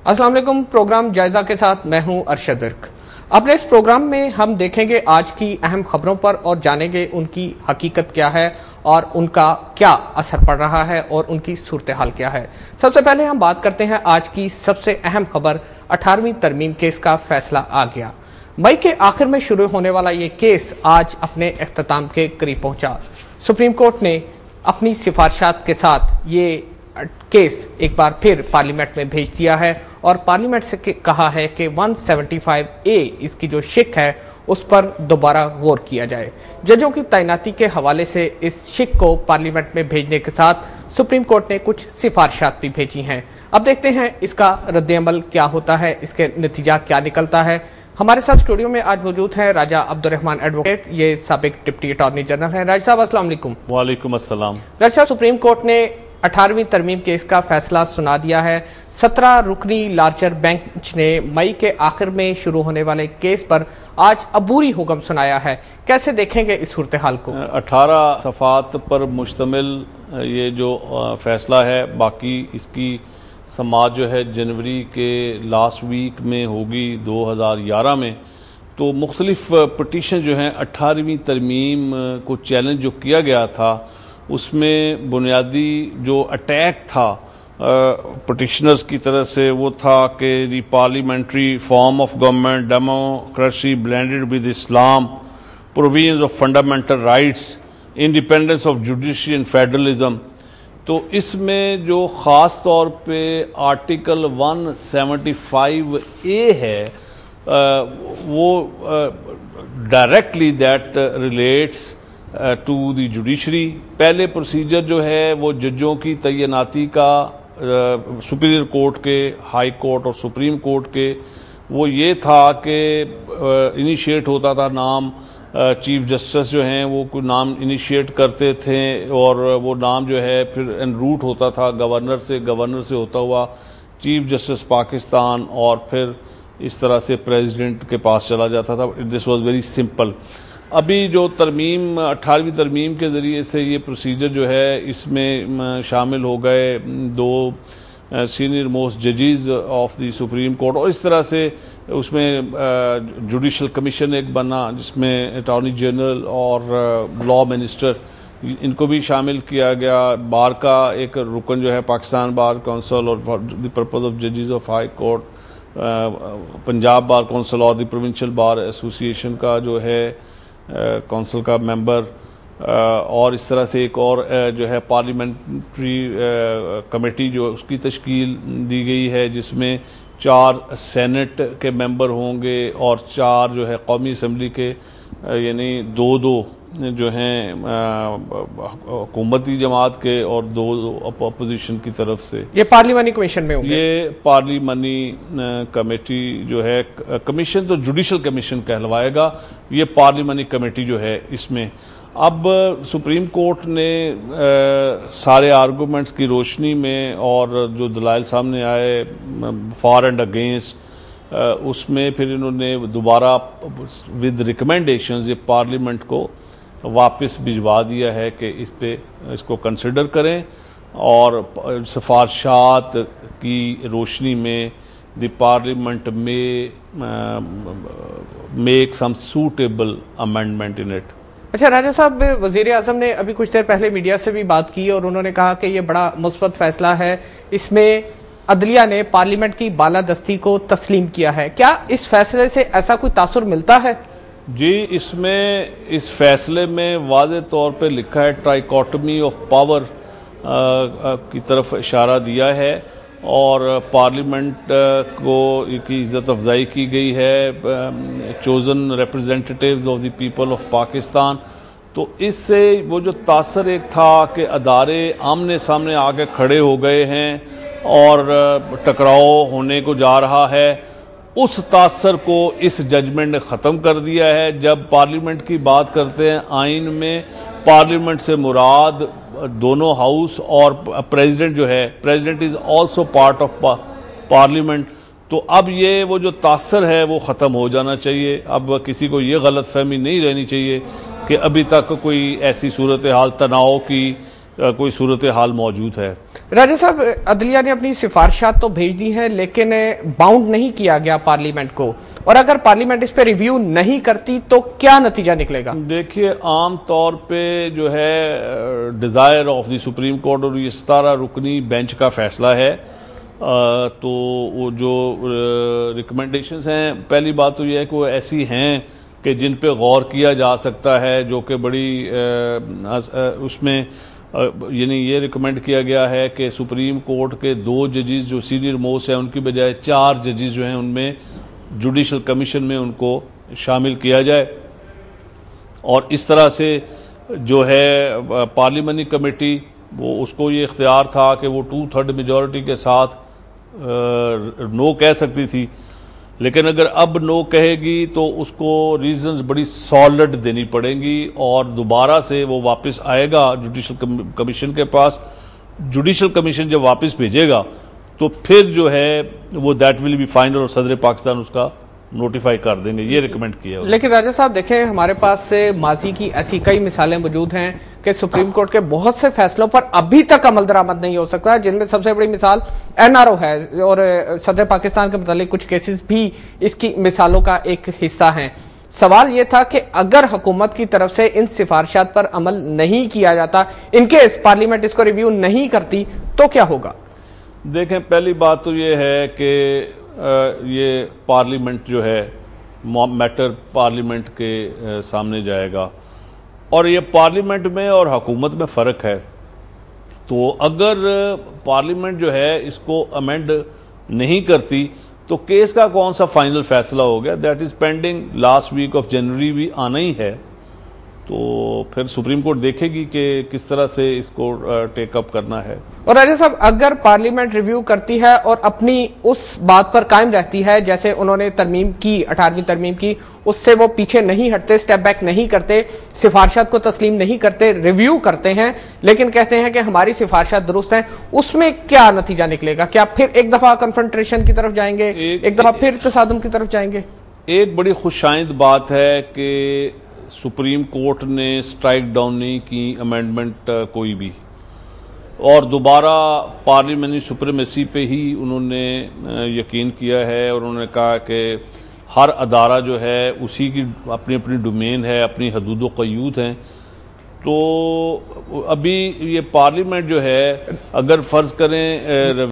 अस्सलाम वालेकुम। प्रोग्राम जायजा के साथ मैं हूं अरशद विर्क। अपने इस प्रोग्राम में हम देखेंगे आज की अहम खबरों पर और जानेंगे उनकी हकीकत क्या है और उनका क्या असर पड़ रहा है और उनकी सूरत हाल क्या है। सबसे पहले हम बात करते हैं आज की सबसे अहम खबर। 18वीं तरमीम केस का फैसला आ गया। मई के आखिर में शुरू होने वाला ये केस आज अपने इख्तिताम के करीब पहुंचा। सुप्रीम कोर्ट ने अपनी सिफारिशात के साथ ये केस एक बार फिर पार्लियामेंट में भेज दिया है और पार्लियामेंट से कहा है कि 175A इसकी जो शिक है उस पर दोबारा गौर किया जाए। जजों की तैनाती के हवाले से इस शिक को पार्लियामेंट में भेजने के साथ सुप्रीम कोर्ट ने कुछ सिफारिशात भी भेजी हैं। अब देखते हैं इसका रद्द-ए-अमल क्या होता है, इसके नतीजा क्या निकलता है। हमारे साथ स्टूडियो में आज मौजूद हैं राजा अब्दुर्रहमान एडवोकेट, ये साबिक डिप्टी अटॉर्नी जनरल हैं। राजा साहब अस्सलाम वालेकुम। वालेकुम अस्सलाम। राजा साहब, सुप्रीम कोर्ट ने 18वीं तरमीम केस का फैसला सुना दिया है। 17 रुकनी लार्जर बेंच ने मई के आखिर में शुरू होने वाले केस पर आज अबूरी हुक्म सुनाया है। कैसे देखेंगे इस सूरत हाल को? 18 सफ़ात पर मुश्तमिल ये जो फैसला है, बाकी इसकी समाअत जो है जनवरी के लास्ट वीक में होगी 2011 में। तो मुख्तलिफ पटिशन जो हैं 18वीं तरमीम को चैलेंज जो किया गया था उसमें बुनियादी जो अटैक था पटिशनर्स की तरफ से वो था कि the parliamentary form of government, democracy blended with Islam, provisions of fundamental rights, independence of judiciary and federalism. तो इसमें जो ख़ास तौर पे आर्टिकल 175A है वो directly that relates to the judiciary. पहले प्रोसीजर जो है वो जजों की तैनाती का सुपीरियर कोर्ट के, हाई कोर्ट और सुप्रीम कोर्ट के, वो ये था कि इनिशिएट होता था नाम, चीफ जस्टिस जो हैं वो कोई नाम इनिशिएट करते थे और वो नाम जो है फिर एनरूट होता था गवर्नर से होता हुआ चीफ जस्टिस पाकिस्तान और फिर इस तरह से प्रेसिडेंट के पास चला जाता था। This was very simple. अभी जो तरमीम 18वीं तरमीम के ज़रिए से ये प्रोसीजर जो है इसमें शामिल हो गए 2 सीनियर मोस्ट जजेस ऑफ द सुप्रीम कोर्ट और इस तरह से उसमें जुडिशल कमीशन एक बना जिसमें अटॉर्नी जनरल और लॉ मिनिस्टर इनको भी शामिल किया गया। बार का एक रुकन जो है पाकिस्तान बार काउंसिल और द पर्पज ऑफ जजेस of high court, Punjab bar council और द प्रोविंशियल बार एसोसिएशन का जो है काउंसिल का मेंबर, और इस तरह से एक और जो है पार्लियामेंट्री कमेटी जो उसकी तश्कील दी गई है जिसमें 4 सेनेट के मेंबर होंगे और 4 जो है कौमी असम्बली के, यानी 2 जो हैं हुकूमती जमात के और 2 अपोजिशन की तरफ से। ये पार्लियामानी कमीशन में होंगे। ये पार्लियामानी कमेटी जो है, कमीशन तो जुडिशल कमीशन कहलवाएगा, ये पार्लियामानी कमेटी जो है इसमें। अब सुप्रीम कोर्ट ने सारे आर्गूमेंट्स की रोशनी में और जो दलाइल सामने आए फॉर एंड अगेंस्ट, उसमें फिर इन्होंने दोबारा विद रिकमेंडेशंस ये पार्लियामेंट को वापस भिजवा दिया है कि इसको कंसिडर करें और सिफारिशात की रोशनी में द पार्लियामेंट में make some suitable amendment in it. अच्छा राजा साहब, वजीर आजम ने अभी कुछ देर पहले मीडिया से भी बात की और उन्होंने कहा कि ये बड़ा मुस्बत फैसला है, इसमें अदलिया ने पार्लियामेंट की बालादस्ती को तस्लीम किया है। क्या इस फैसले से ऐसा कोई तासुर मिलता है? जी, इसमें इस फैसले में वाज़े तौर पे लिखा है ट्राइकोटमी ऑफ पावर की तरफ इशारा दिया है और पार्लियामेंट को की इज़्ज़त अफजाई की गई है, chosen representatives of the people of Pakistan. तो इससे वो जो तासर एक था कि अदारे आमने सामने आके खड़े हो गए हैं और टकराव होने को जा रहा है, उस तासर को इस जजमेंट ने ख़त्म कर दिया है। जब पार्लियामेंट की बात करते हैं आइन में, पार्लियामेंट से मुराद दोनों हाउस और प्रेसिडेंट जो है, president is also part of parliament. तो अब ये वो जो तासर है वो ख़त्म हो जाना चाहिए। अब किसी को ये गलत फहमी नहीं रहनी चाहिए कि अभी तक कोई ऐसी सूरत हाल तनाव की कोई सूरत हाल मौजूद है। राजा साहब, अदलिया ने अपनी सिफारिशात तो भेज दी हैं, लेकिन बाउंड नहीं किया गया पार्लियामेंट को, और अगर पार्लियामेंट इस पे रिव्यू नहीं करती तो क्या नतीजा निकलेगा? देखिए, आम तौर पे जो है desire of the supreme court और ये 17 रुकनी बेंच का फैसला है, तो वो जो रिकमेंडेशंस हैं, पहली बात तो ये है कि वो ऐसी हैं कि जिन पे गौर किया जा सकता है, जो कि बड़ी उसमें यानी ये रिकमेंड किया गया है कि सुप्रीम कोर्ट के 2 जजेस जो सीनियर मोस्ट हैं, उनकी बजाय 4 जजेस जो हैं उनमें जुडिशल कमीशन में उनको शामिल किया जाए। और इस तरह से जो है पार्लियामेंट्री कमेटी वो उसको ये इख्तियार था कि वो 2/3 मेजॉरिटी के साथ नो कह सकती थी, लेकिन अगर अब नो कहेगी तो उसको रीजंस बड़ी सॉलिड देनी पड़ेंगी और दोबारा से वो वापस आएगा जुडिशल कमीशन के पास। जुडिशल कमीशन जब वापस भेजेगा तो फिर जो है वो दैट विल बी फाइनल और सदर पाकिस्तान उसका नोटिफाई कर देंगे, ये रिकमेंड किया। लेकिन राजा साहब देखें, हमारे पास से माजी की ऐसी कई मिसालें मौजूद हैं कि सुप्रीम कोर्ट के बहुत से फैसलों पर अभी तक अमल दरामद नहीं हो सकता, जिनमें सबसे बड़ी मिसाल NRO है, और सदर पाकिस्तान के मुतालिक कुछ केसेस भी इसकी मिसालों का एक हिस्सा हैं। सवाल यह था कि अगर हुकूमत की तरफ से इन सिफारिशात पर अमल नहीं किया जाता, इनकेस पार्लियामेंट इसको रिव्यू नहीं करती, तो क्या होगा? देखें, पहली बात तो ये है कि ये पार्लियामेंट जो है मैटर पार्लियामेंट के सामने जाएगा, और ये पार्लियामेंट में और हुकूमत में फ़र्क है। तो अगर पार्लियामेंट जो है इसको अमेंड नहीं करती तो केस का कौन सा फाइनल फैसला हो गया, that is pending, last week of January भी आना ही है। तो फिर सुप्रीम कोर्ट देखेगी कि किस तरह से इसको टेकअप करना है। और राजा साहब, अगर पार्लियामेंट रिव्यू करती है और अपनी उस बात पर कायम रहती है जैसे उन्होंने तरमीम की, 18वीं तरमीम की, उससे वो पीछे नहीं हटते, स्टेप बैक नहीं करते, सिफारिशात को तस्लीम नहीं करते, रिव्यू करते हैं लेकिन कहते हैं कि हमारी सिफारिशात दुरुस्त हैं, उसमें क्या नतीजा निकलेगा? क्या फिर एक दफा कन्फ्रंटेशन की तरफ जाएंगे, एक दफा फिर तसादुम की तरफ जाएंगे? एक बड़ी खुशाइंद बात है कि सुप्रीम कोर्ट ने स्ट्राइक डाउन नहीं की अमेंडमेंट कोई भी, और दोबारा पार्लियामेंट्री सुप्रीमेसी पे ही उन्होंने यकीन किया है, और उन्होंने कहा कि हर अदारा जो है उसी की अपनी अपनी डोमेन है, अपनी हदूद व क़यूद हैं। तो अभी ये पार्लियामेंट जो है, अगर फ़र्ज़ करें